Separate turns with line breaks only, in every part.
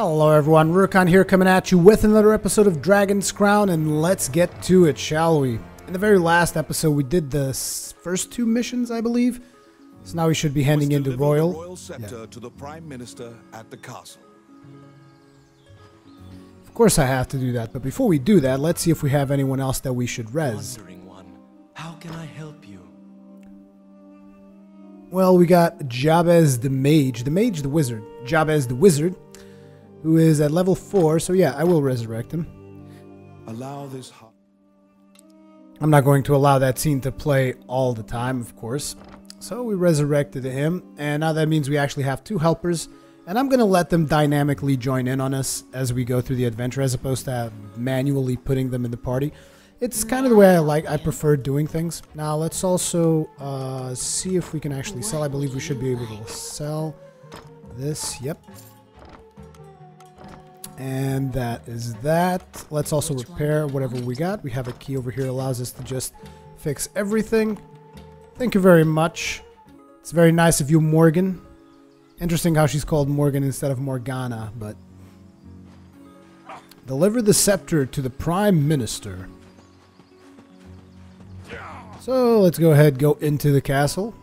Hello everyone, Rurikhan here coming at you with another episode of Dragon's Crown, and let's get to it, shall we? In the very last episode we did the first two missions, I believe. So now we should be handing in the royal
scepter to the Prime Minister at the castle.
Of course I have to do that, but before we do that, let's see if we have anyone else that we should res.
Wandering one, how can I help you?
Well, we got Jabez the Mage, the Wizard. Jabez the Wizard, who is at level 4, so yeah, I will resurrect him.
Allow this.
I'm not going to allow that scene to play all the time, of course. So we resurrected him, and now that means we actually have 2 helpers, and I'm going to let them dynamically join in on us as we go through the adventure, as opposed to manually putting them in the party. It's kind of the way I prefer doing things. Now let's also see if we can actually sell. I believe we should be able to sell this. Yep. And that is that. Let's also repair whatever we got. We have a key over here that allows us to just fix everything. Thank you very much. It's very nice of you, Morgan. Interesting how she's called Morgan instead of Morgana, but... Deliver the scepter to the Prime Minister. So let's go ahead, go into the castle.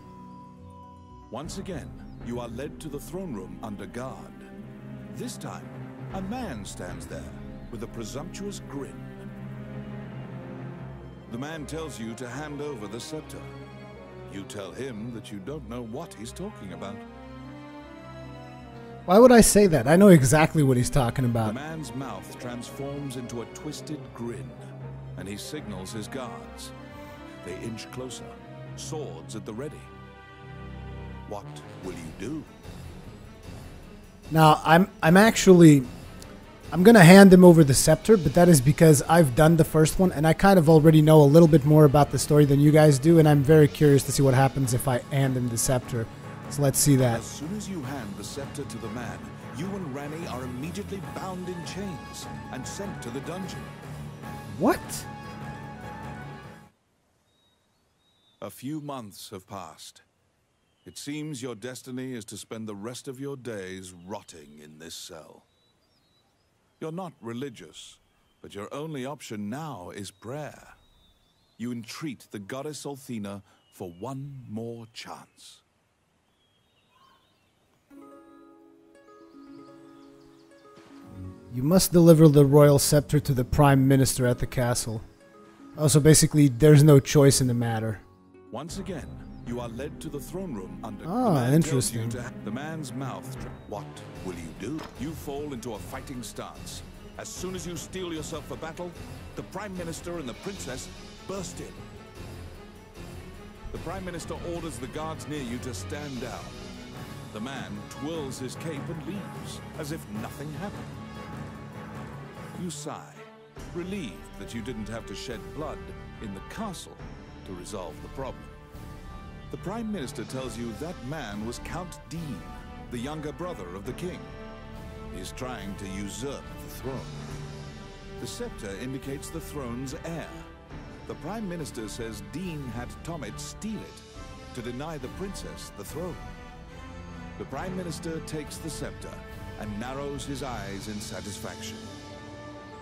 Once again, you are led to the throne room under guard. This time, a man stands there with a presumptuous grin. The man tells you to hand over the scepter. You tell him that you don't know what he's talking about.
Why would I say that? I know exactly what he's talking about.
The man's mouth transforms into a twisted grin, and he signals his guards. They inch closer, swords at the ready. What will you do?
Now, I'm gonna hand him over the scepter, but that is because I've done the first one, and I kind of already know a little bit more about the story than you guys do, and I'm very curious to see what happens if I hand him the scepter. So let's see that.
As soon as you hand the scepter to the man, you and Rani are immediately bound in chains and sent to the dungeon.
What?
A few months have passed. It seems your destiny is to spend the rest of your days rotting in this cell. You're not religious, but your only option now is prayer. You entreat the goddess Althena for one more chance.
You must deliver the royal scepter to the Prime Minister at the castle. Also, basically, there's no choice in the matter.
Once again, you are led to the throne room under...
Ah, interesting.
The man's mouth... What will you do? You fall into a fighting stance. As soon as you steel yourself for battle, the Prime Minister and the Princess burst in. The Prime Minister orders the guards near you to stand down. The man twirls his cape and leaves, as if nothing happened. You sigh, relieved that you didn't have to shed blood in the castle to resolve the problem. The Prime Minister tells you that man was Count Dean, the younger brother of the king. He is trying to usurp the throne. The scepter indicates the throne's heir. The Prime Minister says Dean had Tommet steal it to deny the princess the throne. The Prime Minister takes the scepter and narrows his eyes in satisfaction.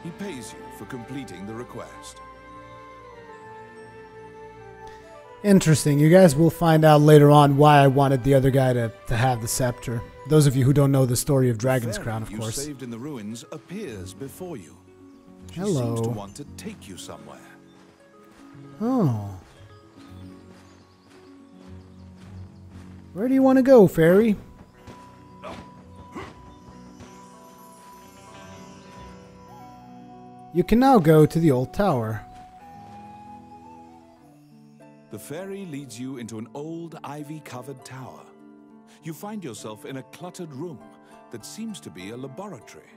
He pays you for completing the request.
Interesting. You guys will find out later on why I wanted the other guy to have the scepter. Those of you who don't know the story of Dragon's Crown, of course.
The fairy you saved in the ruins appears before you. She
Hello.
seems to want to take you somewhere.
Oh. Where do you want to go, fairy? You can now go to the old tower.
The fairy leads you into an old ivy-covered tower. You find yourself in a cluttered room that seems to be a laboratory.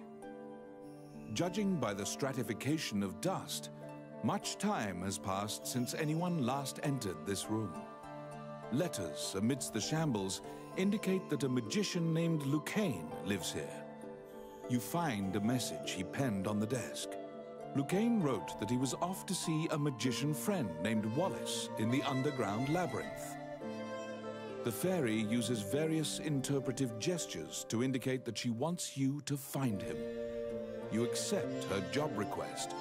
Judging by the stratification of dust, much time has passed since anyone last entered this room. Letters amidst the shambles indicate that a magician named Lucain lives here. You find a message he penned on the desk. Lucain wrote that he was off to see a magician friend named Wallace in the underground labyrinth. The fairy uses various interpretive gestures to indicate that she wants you to find him. You accept her job request.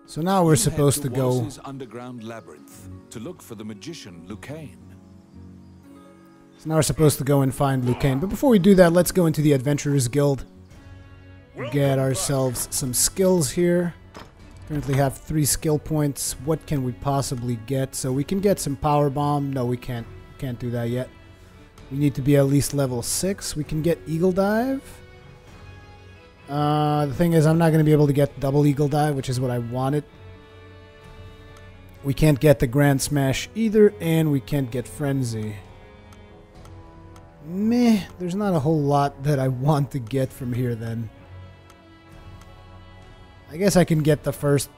So now we're supposed to go...
Wallace's underground labyrinth to look for the magician Lucain.
So now we're supposed to go and find Lucain. But before we do that, let's go into the Adventurers Guild. Get ourselves some skills here. Currently have 3 skill points. What can we possibly get? So we can get some power bomb. No, we can't do that yet. We need to be at least level 6. We can get eagle dive. The thing is, I'm not going to be able to get double eagle dive, which is what I wanted. We can't get the grand smash either, and we can't get frenzy. Meh, there's not a whole lot that I want to get from here then. I guess I can get the first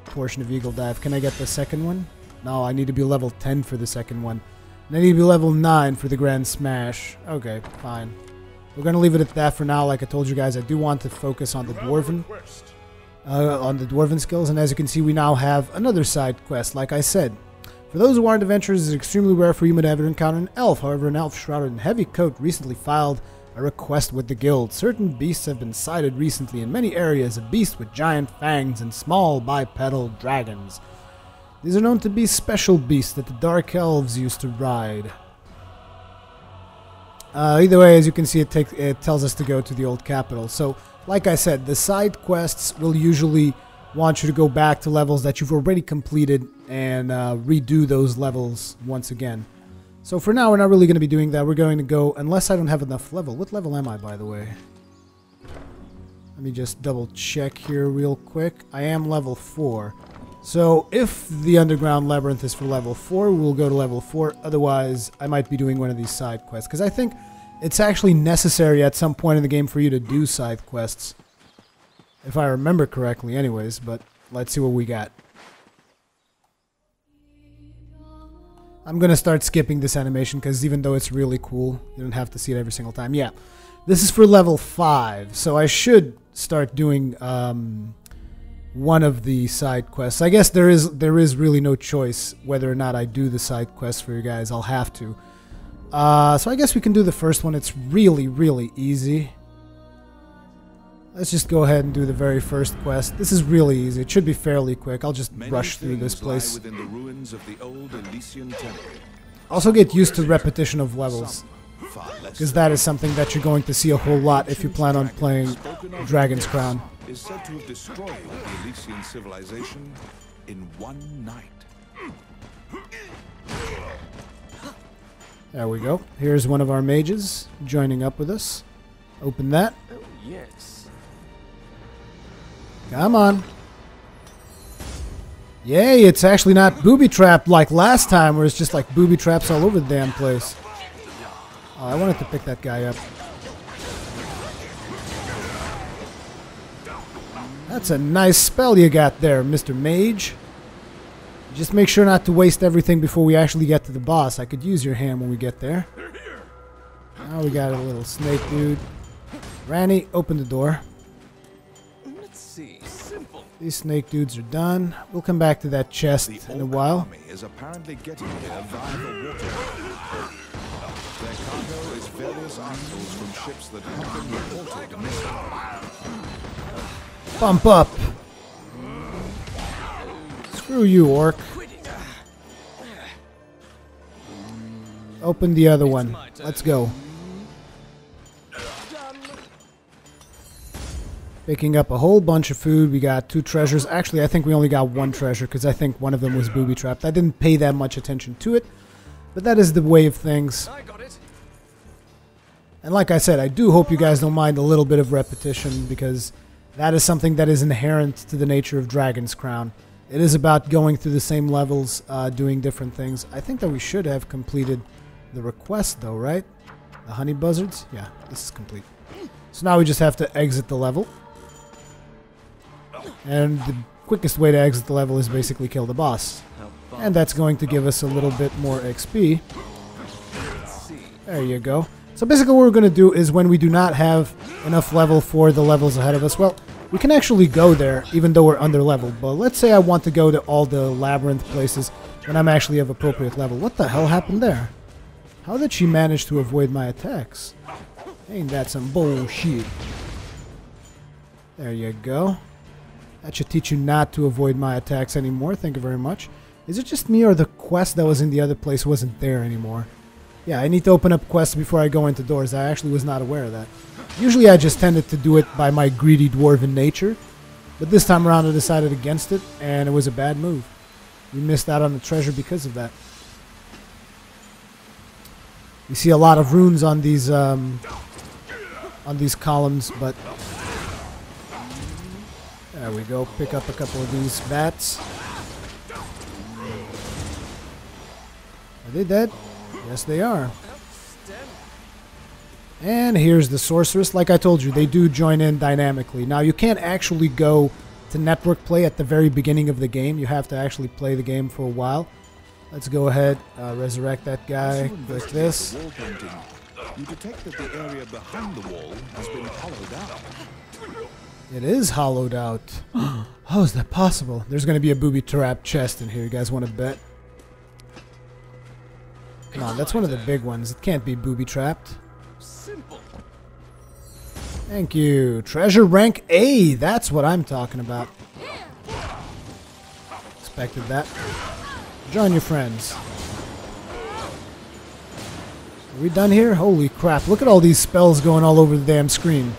portion of eagle dive. Can I get the second one? No, I need to be level 10 for the second one. And I need to be level 9 for the grand smash. Okay, fine. We're going to leave it at that for now. Like I told you guys, I do want to focus on the dwarven skills. And as you can see, we now have another side quest, like I said. For those who aren't adventurers, it's extremely rare for you to ever encounter an elf. However, an elf shrouded in heavy coat recently filed a request with the guild. Certain beasts have been sighted recently in many areas. A beast with giant fangs and small bipedal dragons. These are known to be special beasts that the dark elves used to ride. Either way, as you can see, it tells us to go to the old capital. So, like I said, the side quests will usually want you to go back to levels that you've already completed and redo those levels once again. So for now, we're not really going to be doing that. We're going to go, unless I don't have enough level. What level am I, by the way? Let me just double check here real quick. I am level 4. So if the underground labyrinth is for level 4, we'll go to level 4. Otherwise, I might be doing one of these side quests. Because I think it's actually necessary at some point in the game for you to do side quests. If I remember correctly anyways, but let's see what we got. I'm going to start skipping this animation because even though it's really cool, you don't have to see it every single time. Yeah, this is for level 5, so I should start doing one of the side quests. I guess there is really no choice whether or not I do the side quests for you guys. I'll have to. So I guess we can do the first one. It's really, really easy. Let's just go ahead and do the very first quest. This is really easy. It should be fairly quick. I'll just rush through this place.
Within the ruins of the old Elysian temple.
Also get used to repetition of levels, because that is something that you're going to see a whole lot if you plan on playing Dragon's Crown.
Is said to have destroyed the Elysian civilization in one night.
There we go. Here's one of our mages joining up with us. Open that.
Oh, yes.
Come on. Yay, it's actually not booby-trapped like last time, where it's just like booby-traps all over the damn place. Oh, I wanted to pick that guy up. That's a nice spell you got there, Mr. Mage. Just make sure not to waste everything before we actually get to the boss. I could use your hand when we get there. Now we got a little snake dude. Ranny, open the door.
Let's see. Simple.
These snake dudes are done. We'll come back to that chest in a while.
Army is apparently getting here via the water. Their cargo is various articles from ships that have been reported missing.
Bump up. Screw you, orc. Open the other one. Let's go. Picking up a whole bunch of food. We got 2 treasures. Actually, I think we only got 1 treasure because I think one of them was booby-trapped. I didn't pay that much attention to it, but that is the way of things.
I got it.
And like I said, I do hope you guys don't mind a little bit of repetition, because that is something that is inherent to the nature of Dragon's Crown. It is about going through the same levels, doing different things. I think that we should have completed the request though, right? The honey buzzards? Yeah, this is complete. So now we just have to exit the level. And the quickest way to exit the level is basically kill the boss. And that's going to give us a little bit more XP. There you go. So basically what we're going to do is, when we do not have enough level for the levels ahead of us, well, we can actually go there even though we're under leveled. But let's say I want to go to all the labyrinth places. when I'm actually of appropriate level. What the hell happened there? How did she manage to avoid my attacks? Ain't that some bullshit? There you go. That should teach you not to avoid my attacks anymore. Thank you very much. Is it just me or the quest that was in the other place wasn't there anymore? Yeah, I need to open up quests before I go into doors. I actually was not aware of that. Usually I just tended to do it by my greedy dwarven nature. But this time around I decided against it, and it was a bad move. We missed out on the treasure because of that. You see a lot of runes on these columns, but... There we go. Pick up a couple of these bats. Are they dead? Yes, they are. And here's the sorceress. Like I told you, they do join in dynamically. Now, you can't actually go to network play at the very beginning of the game. You have to actually play the game for a while. Let's go ahead, resurrect that guy. Click this.
You detect that the area behind the wall has been hollowed out.
It is hollowed out. How is that possible? There's going to be a booby trap chest in here. You guys want to bet? Come on, that's one of the big ones. It can't be booby trapped.
Simple.
Thank you. Treasure rank A. That's what I'm talking about. Expected that. Join your friends. Are we done here? Holy crap. Look at all these spells going all over the damn screen.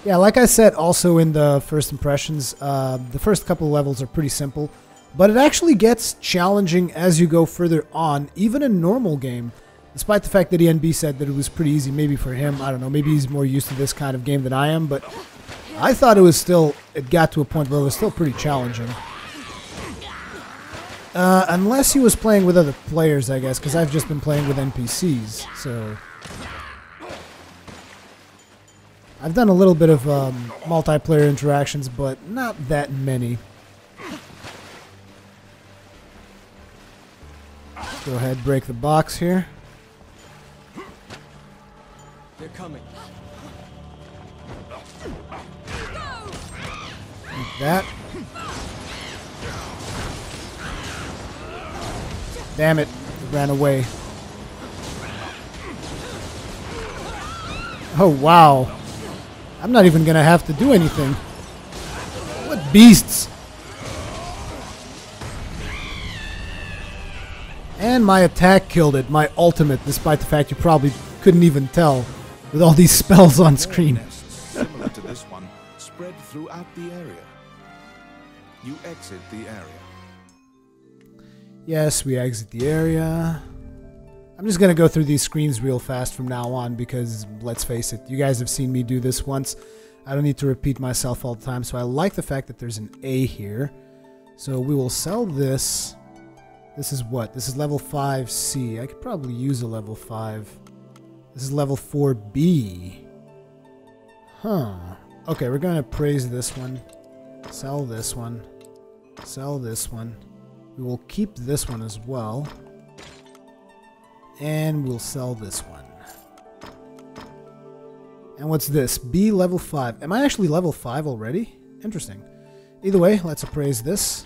Yeah, like I said also in the first impressions, the first couple of levels are pretty simple, but it actually gets challenging as you go further on, even in normal game. Despite the fact that ENB said that it was pretty easy, maybe for him, I don't know, maybe he's more used to this kind of game than I am, but I thought it got to a point where it was still pretty challenging. Unless he was playing with other players, I guess, because I've just been playing with NPCs, so... I've done a little bit of multiplayer interactions, but not that many. Go ahead, break the box here.
They're coming.
Like that. Damn it, it ran away. Oh, wow. I'm not even going to have to do anything. What beasts! And my attack killed it, my ultimate, despite the fact you probably couldn't even tell with all these spells on screen.
Nests similar to this one spread throughout the area. You exit the area.
Yes, we exit the area. I'm just going to go through these screens real fast from now on because, let's face it, you guys have seen me do this once. I don't need to repeat myself all the time, so I like the fact that there's an A here. So we will sell this. This is what? This is level 5C. I could probably use a level 5. This is level 4B. Huh. Okay, we're going to praise this one. Sell this one. Sell this one. We will keep this one as well. And we'll sell this one. And what's this? B level 5. Am I actually level 5 already? Interesting. Either way, let's appraise this.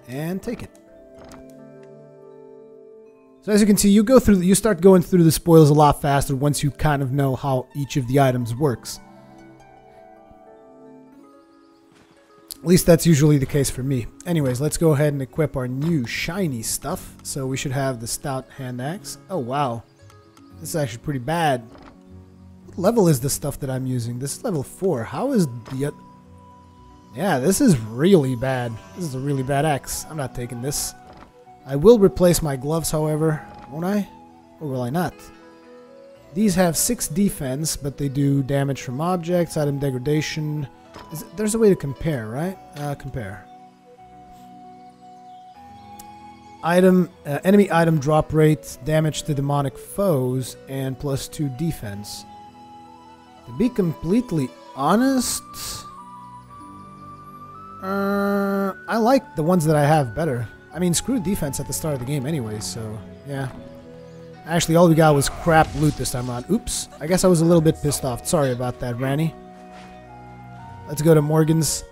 And take it. So as you can see, you start going through the spoils a lot faster once you kind of know how each of the items works. At least that's usually the case for me. Anyways, let's go ahead and equip our new shiny stuff. So we should have the stout hand axe. Oh wow, this is actually pretty bad. What level is the stuff that I'm using? This is level 4. How is the... Yeah, this is really bad. This is a really bad axe. I'm not taking this. I will replace my gloves, however, won't I? Or will I not? These have 6 defense, but they do damage from objects, item degradation. There's a way to compare, right? Compare. Enemy item drop rate, damage to demonic foes, and +2 defense. To be completely honest, I like the ones that I have better. I mean, screw defense at the start of the game anyway, so yeah. Actually, all we got was crap loot this time around. Oops, I guess I was a little bit pissed off. Sorry about that, Ranny. Let's go to Morgan's.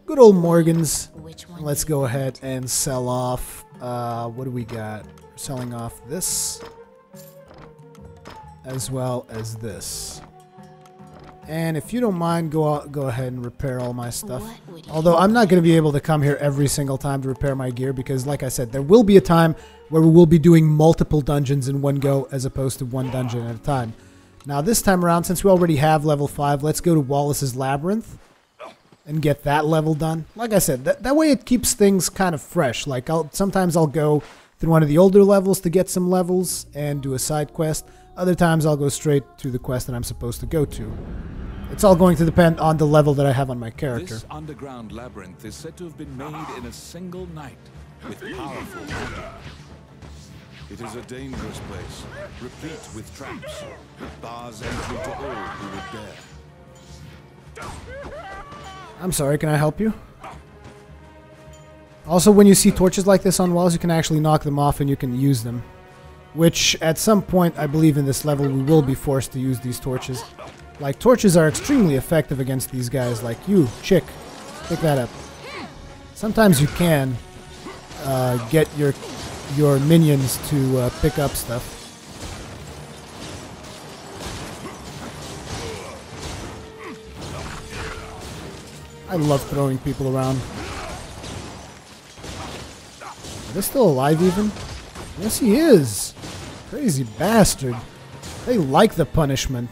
good old Morgans.
Which one?
Let's go ahead and sell off. What do we got? We're selling off this, as well as this. And if you don't mind, go ahead and repair all my stuff. Although I'm not going to be able to come here every single time to repair my gear because, like I said, there will be a time where we will be doing multiple dungeons in one go as opposed to one dungeon at a time. Now this time around, since we already have level 5, let's go to Wallace's Labyrinth and get that level done. Like I said, that way it keeps things kind of fresh. Like sometimes I'll go through one of the older levels to get some levels and do a side quest. Other times I'll go straight to the quest that I'm supposed to go to. It's all going to depend on the level that I have on my character.
This underground labyrinth is said to have been made in a single night with powerful magic. It is a dangerous place, replete with traps, that bars entry to all who would dare.
I'm sorry, can I help you? Also, when you see torches like this on walls, you can actually knock them off and you can use them. Which, at some point, I believe in this level, we will be forced to use these torches. Like, torches are extremely effective against these guys. Like, you, chick, pick that up. Sometimes you can get your minions to pick up stuff. I love throwing people around. Are they still alive even? Yes, he is. Crazy bastard. They like the punishment.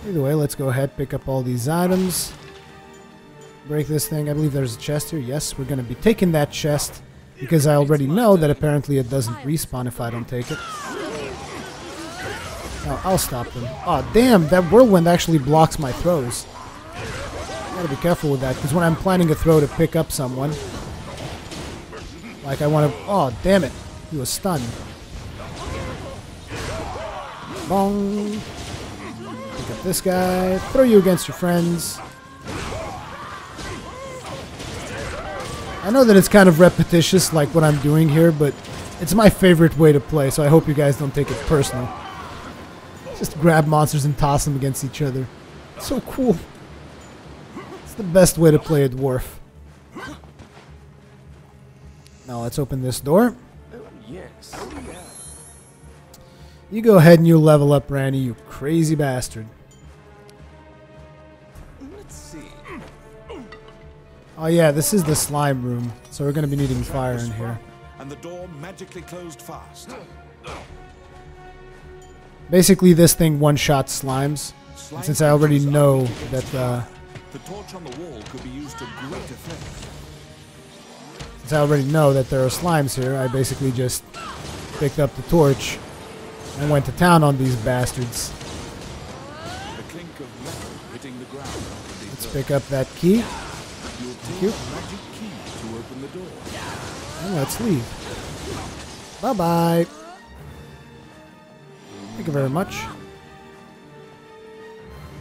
Either way, let's go ahead, pick up all these items. Break this thing. I believe there's a chest here. Yes, we're going to be taking that chest because I already know that apparently it doesn't respawn if I don't take it. No, I'll stop them. Oh, damn, that whirlwind actually blocks my throws. Gotta be careful with that, because when I'm planning a throw to pick up someone, like I want to... Oh, damn it. He was stunned. Bong. Pick up this guy. Throw you against your friends. I know that it's kind of repetitious, like what I'm doing here, but it's my favorite way to play, so I hope you guys don't take it personal. Just grab monsters and toss them against each other. It's so cool. It's the best way to play a dwarf. Now let's open this door.
Yes.
You go ahead and you level up, Randy, you crazy bastard.
Let's see.
Oh yeah, this is the slime room, so we're going to be needing fire in here.
And the door magically closed fast.
Basically, this thing one-shots slimes. And since I already know that
the torch on the wall could be used to great effect.
since I already know that there are slimes here, I basically just picked up the torch and went to town on these bastards.
The clink of metal hitting the ground.
Let's pick up that key.
You'll take
you.
a magic key to open the door.
And let's leave. Bye-bye. Thank you very much.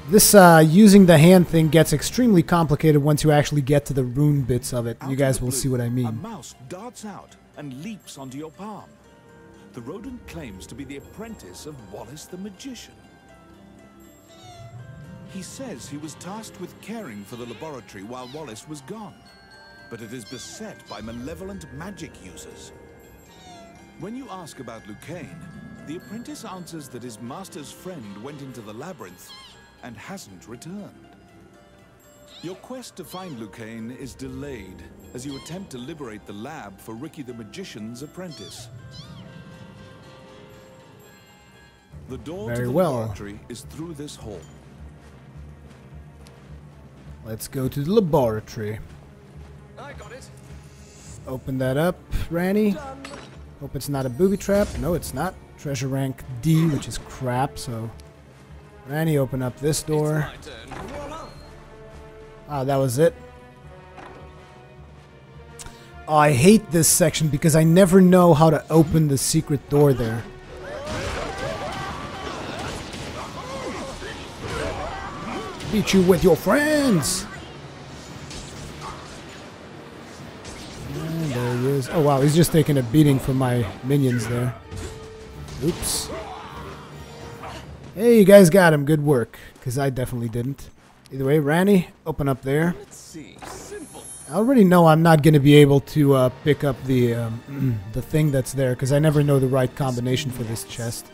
This using the hand thing gets extremely complicated once you actually get to the rune bits of it. You guys will see what I
A
mean.
mouse darts out and leaps onto your palm. The rodent claims to be the apprentice of Wallace the magician. He says he was tasked with caring for the laboratory while Wallace was gone, but it is beset by malevolent magic users. When you ask about Lucain, the apprentice answers that his master's friend went into the labyrinth and hasn't returned. Your quest to find Lucain is delayed as you attempt to liberate the lab for Ricky the Magician's apprentice. The door to the laboratory is through this hall.
Let's go to the laboratory.
I got it.
Open that up, Ranny. Hope it's not a booby trap. No, it's not. Treasure rank D, which is crap, so... Ranny, open up this door.
My turn. Voila.
Ah, that was it. Oh, I hate this section because I never know how to open the secret door there. Beat you with your friends! And there he is. Oh wow, he's just taking a beating from my minions there. Oops. Hey, you guys got him. Good work. Because I definitely didn't. Either way, Ranny, open up there.
Let's see.
I already know I'm not going to be able to pick up the the thing that's there because I never know the right combination for this chest.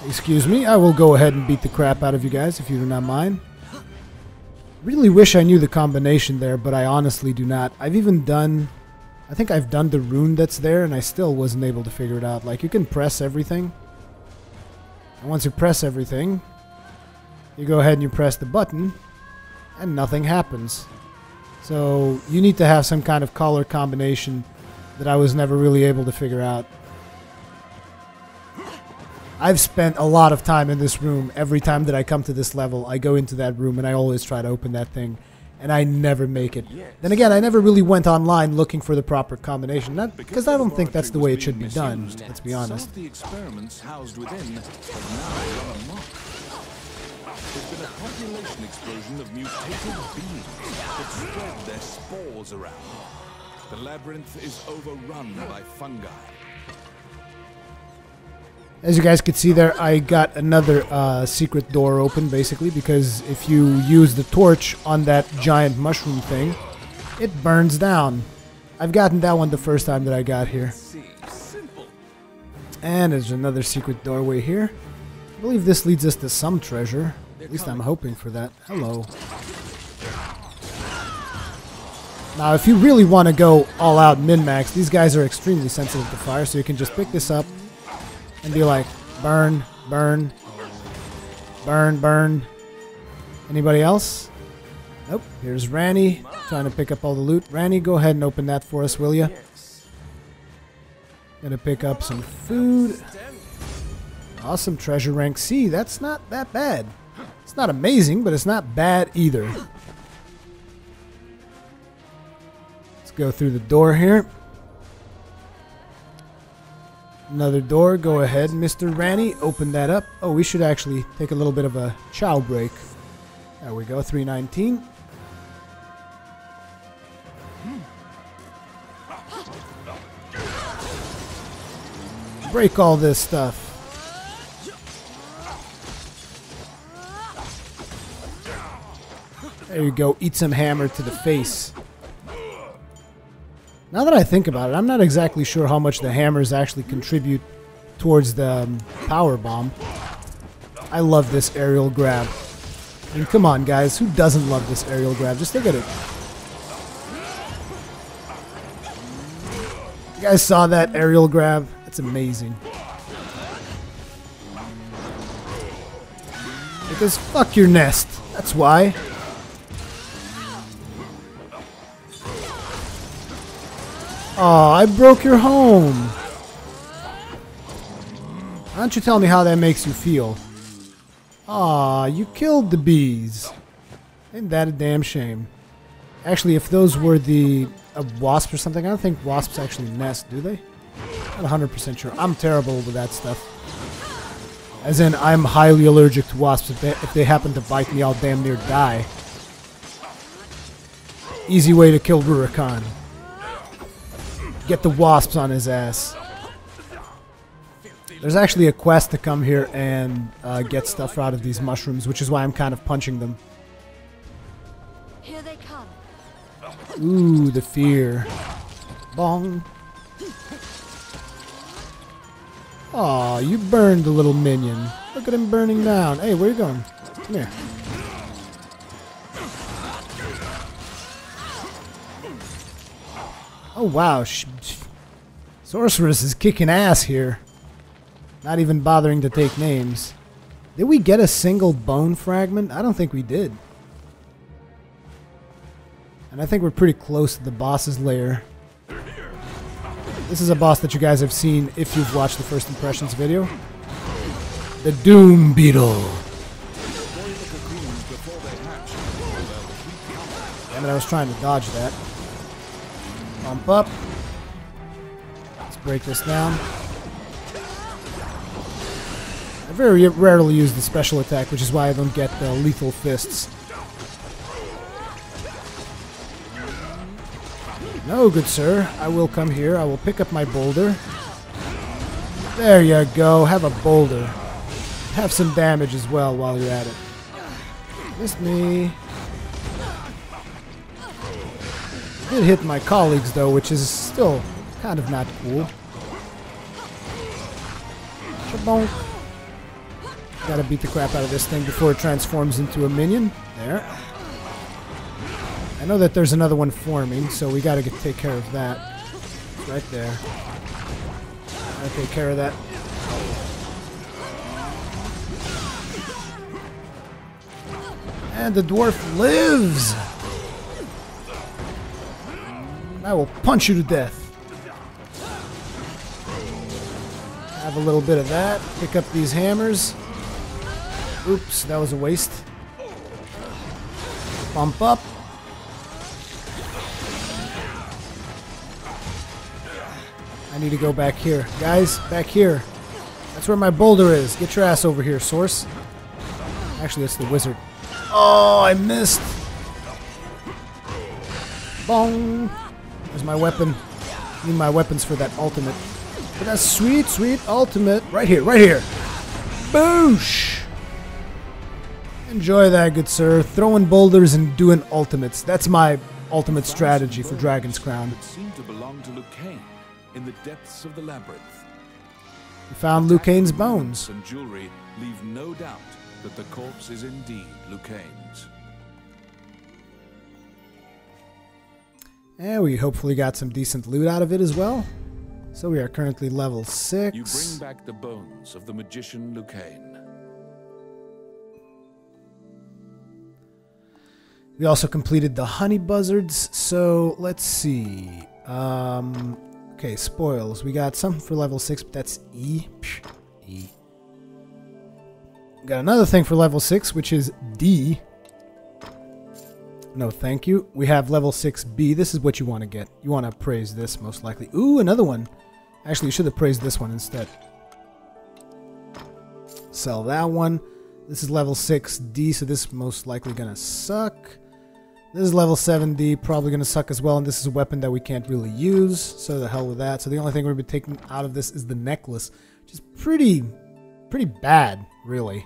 Excuse me, I will go ahead and beat the crap out of you guys if you do not mind. Really wish I knew the combination there, but I honestly do not. I've even done... I think I've done the rune that's there, and I still wasn't able to figure it out. Like, you can press everything. And once you press everything, you go ahead and you press the button, and nothing happens. So, you need to have some kind of color combination that I was never really able to figure out. I've spent a lot of time in this room. Every time that I come to this level, I go into that room and I always try to open that thing. And I never make it.
Yes.
Then again, I never really went online looking for the proper combination. Not because I don't think that's the way it should be done, let's be honest.
Some of the experiments housed within have now run amok. There's been a population explosion of mutated beings that spread their spores around. The labyrinth is overrun by fungi.
As you guys could see there, I got another secret door open, basically, because if you use the torch on that giant mushroom thing, it burns down. I've gotten that one the first time that I got here.
Simple.
And there's another secret doorway here. I believe this leads us to some treasure. At least I'm hoping for that. Hello. Now, if you really want to go all out min-max, these guys are extremely sensitive to fire, so you can just pick this up and be like, burn, burn, burn, burn. Anybody else? Nope. Here's Ranny trying to pick up all the loot. Ranny, go ahead and open that for us, will ya?
Yes.
Gonna pick up some food. Awesome, treasure rank C. That's not that bad. It's not amazing, but it's not bad either. Let's go through the door here. Another door. Go ahead, Mr. Ranny. Open that up. Oh, we should actually take a little bit of a chow break. There we go, 319. Break all this stuff. There you go. Eat some hammer to the face. Now that I think about it, I'm not exactly sure how much the hammers actually contribute towards the power bomb. I love this aerial grab. I mean, come on, guys. Who doesn't love this aerial grab? Just look at it. You guys saw that aerial grab? It's amazing. Because fuck your nest. That's why. Aw, I broke your home. Why don't you tell me how that makes you feel? Aw, you killed the bees. Ain't that a damn shame? Actually, if those were the wasp or something, I don't think wasps actually nest, do they? Not 100% sure. I'm terrible with that stuff. As in, I'm highly allergic to wasps. If they happen to bite me, I'll damn near die. Easy way to kill Rurikhan. Get the wasps on his ass. There's actually a quest to come here and get stuff out of these mushrooms, which is why I'm kind of punching them.
Here they come.
Ooh, the fear. Bong. Aw, you burned the little minion. Look at him burning down. Hey, where you going? Come here. Oh, wow. Sorceress is kicking ass here. Not even bothering to take names. Did we get a single bone fragment? I don't think we did. And I think we're pretty close to the boss's lair. This is a boss that you guys have seen if you've watched the First Impressions video. The Doom Beetle. Damn it, I was trying to dodge that. Bump up. Let's break this down. I very rarely use the special attack, which is why I don't get the lethal fists. No, good sir. I will come here. I will pick up my boulder. There you go. Have a boulder. Have some damage as well while you're at it. Missed me. Did hit my colleagues though, which is still kind of not cool. Shabonk. Gotta beat the crap out of this thing before it transforms into a minion. There. I know that there's another one forming, so we gotta take care of that. It's right there. Gotta take care of that. And the dwarf lives! I will punch you to death. Have a little bit of that. Pick up these hammers. Oops, that was a waste. Bump up. I need to go back here. Guys, back here. That's where my boulder is. Get your ass over here, Source. Actually, that's the wizard. Oh, I missed. Bong. There's my weapon. I need my weapons for that ultimate. For that sweet, sweet ultimate. Right here, right here. Boosh. Enjoy that, good sir. Throwing boulders and doing ultimates. That's my ultimate strategy for Dragon's Crown.
That seem to belong to Lucain in the depths of the labyrinth.
We found Lucain's bones.
And jewelry leave no doubt that the corpse is indeed Lucain's.
And we hopefully got some decent loot out of it as well. So we are currently level 6.
You bring back the bones of the magician Lucain.
We also completed the honey buzzards. So let's see. Okay, spoils. We got some for level 6, but that's E. E. Got another thing for level 6, which is D. No, thank you. We have level 6B. This is what you want to get. You want to praise this, most likely. Ooh, another one. Actually, you should have praised this one instead. Sell that one. This is level 6D, so this is most likely going to suck. This is level 7D, probably going to suck as well, and this is a weapon that we can't really use, so the hell with that. So the only thing we're going to be taking out of this is the necklace, which is pretty bad, really.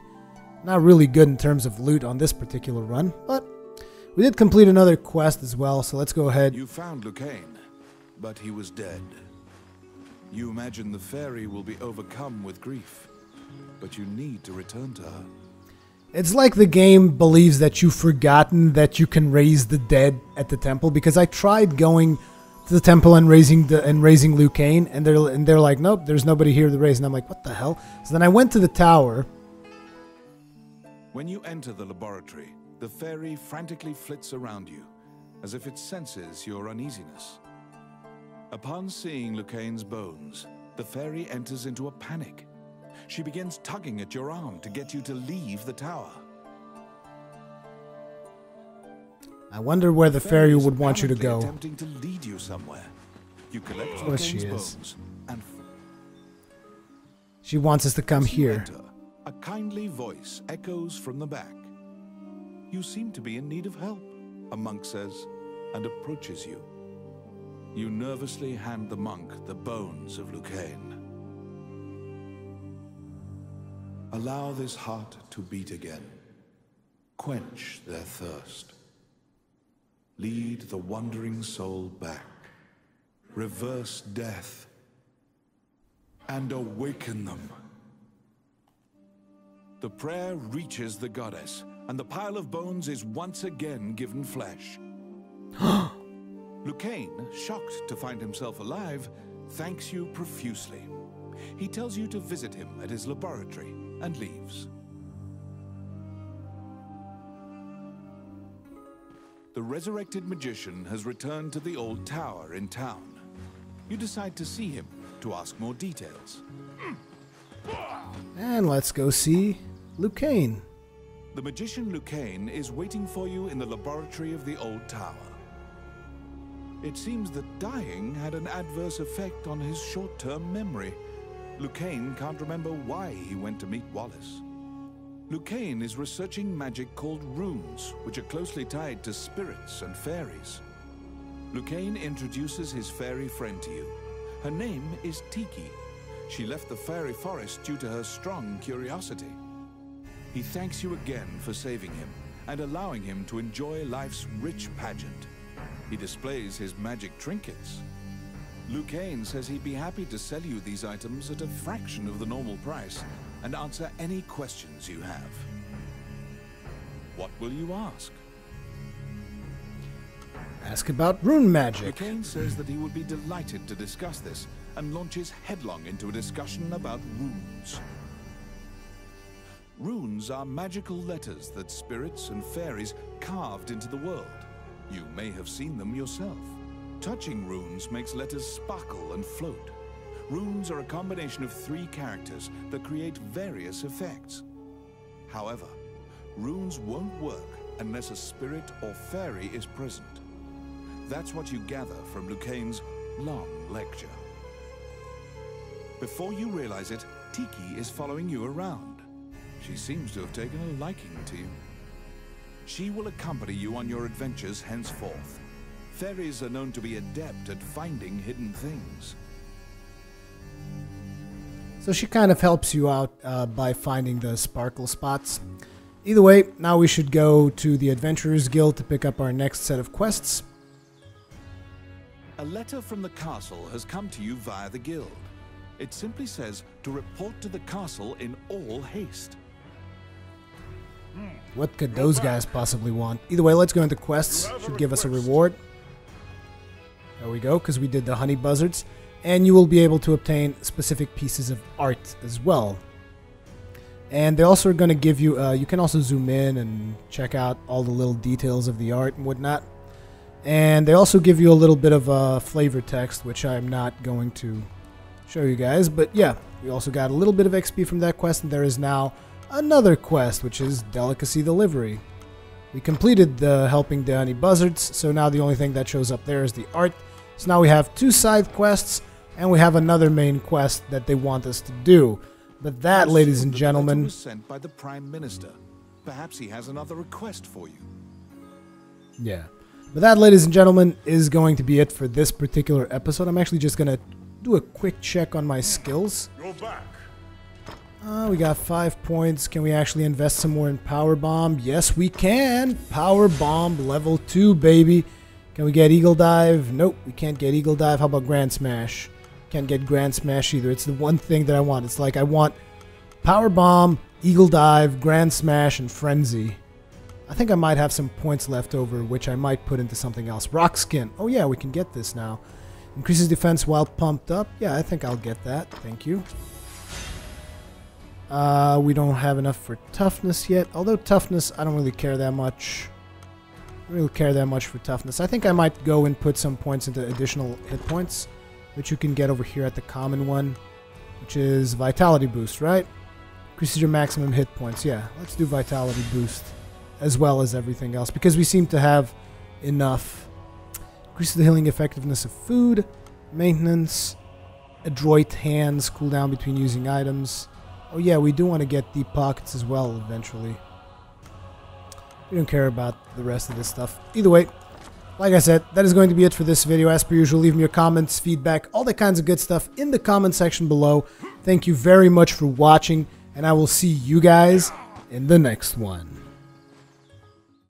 Not really good in terms of loot on this particular run, but we did complete another quest as well, so let's go ahead.
You found Lucain, but he was dead. You imagine the fairy will be overcome with grief, but you need to return to her.
It's like the game believes that you've forgotten that you can raise the dead at the temple, because I tried going to the temple and raising Lucain, and they're like, nope, there's nobody here to raise, and I'm like, what the hell? So then I went to the tower.
When you enter the laboratory, the fairy frantically flits around you, as if it senses your uneasiness. Upon seeing Lucain's bones, the fairy enters into a panic. She begins tugging at your arm to get you to leave the tower.
I wonder where the fairy would want you to go.
Attempting to lead you somewhere. You collect
Of course she
Lucain's
is.
bones and
She wants us to come
as you
here.
enter, a kindly voice echoes from the back. You seem to be in need of help, a monk says, and approaches you. You nervously hand the monk the bones of Lucain. Allow this heart to beat again. Quench their thirst. Lead the wandering soul back. Reverse death. And awaken them. The prayer reaches the goddess, and the pile of bones is once again given flesh. Lucain, shocked to find himself alive, thanks you profusely. He tells you to visit him at his laboratory and leaves. The resurrected magician has returned to the old tower in town. You decide to see him to ask more details.
And let's go see Lucain.
The magician Lucain is waiting for you in the laboratory of the old tower. It seems that dying had an adverse effect on his short-term memory. Lucain can't remember why he went to meet Wallace. Lucain is researching magic called runes, which are closely tied to spirits and fairies. Lucain introduces his fairy friend to you. Her name is Tiki. She left the fairy forest due to her strong curiosity. He thanks you again for saving him and allowing him to enjoy life's rich pageant. He displays his magic trinkets. Lucain says he'd be happy to sell you these items at a fraction of the normal price and answer any questions you have. What will you ask?
Ask about rune magic.
Lucain says that he would be delighted to discuss this and launches headlong into a discussion about runes. Runes are magical letters that spirits and fairies carved into the world. You may have seen them yourself. Touching runes makes letters sparkle and float. Runes are a combination of 3 characters that create various effects. However, runes won't work unless a spirit or fairy is present. That's what you gather from Lucain's long lecture. Before you realize it, Tiki is following you around. She seems to have taken a liking to you. She will accompany you on your adventures henceforth. Fairies are known to be adept at finding hidden things.
So she kind of helps you out by finding the sparkle spots. Either way, now we should go to the Adventurers Guild to pick up our next set of quests.
A letter from the castle has come to you via the guild. It simply says to report to the castle in all haste.
What could those guys possibly want? Either way, let's go into quests. Should give us a reward. There we go, because we did the honey buzzards. And you will be able to obtain specific pieces of art as well. And they also are going to give you, you can also zoom in and check out all the little details of the art and whatnot. And they also give you a little bit of flavor text, which I'm not going to show you guys. But yeah, we also got a little bit of XP from that quest, and there is now another quest, which is Delicacy Delivery. We completed the helping the honey buzzards, so now the only thing that shows up there is the art. So now we have 2 side quests, and we have another main quest that they want us to do. But that, ladies and gentlemen,
was sent by the Prime Minister. Perhaps he has another request for you.
yeah. But that, ladies and gentlemen, is going to be it for this particular episode. I'm actually just going to do a quick check on my skills.
You're back.
We got 5 points. Can we actually invest some more in Power Bomb? Yes, we can. Power Bomb level 2, baby. Can we get Eagle Dive? Nope, we can't get Eagle Dive. How about Grand Smash? Can't get Grand Smash either. It's the one thing that I want. It's like I want Power Bomb, Eagle Dive, Grand Smash, and Frenzy. I think I might have some points left over, which I might put into something else. Rock Skin. Oh yeah, we can get this now. Increases defense while pumped up. Yeah, I think I'll get that. Thank you. We don't have enough for toughness yet. Although toughness, I don't really care that much. I don't really care that much for toughness. I think I might go and put some points into additional hit points, which you can get over here at the common one, which is Vitality Boost, right? Increases your maximum hit points. Yeah, let's do Vitality Boost as well as everything else, because we seem to have enough. Increases the healing effectiveness of food, maintenance, adroit hands, cooldown between using items. Oh yeah, we do want to get deep pockets as well eventually. We don't care about the rest of this stuff. Either way, like I said, that is going to be it for this video. As per usual, leave me your comments, feedback, all that kinds of good stuff in the comment section below. Thank you very much for watching, and I will see you guys in the next one.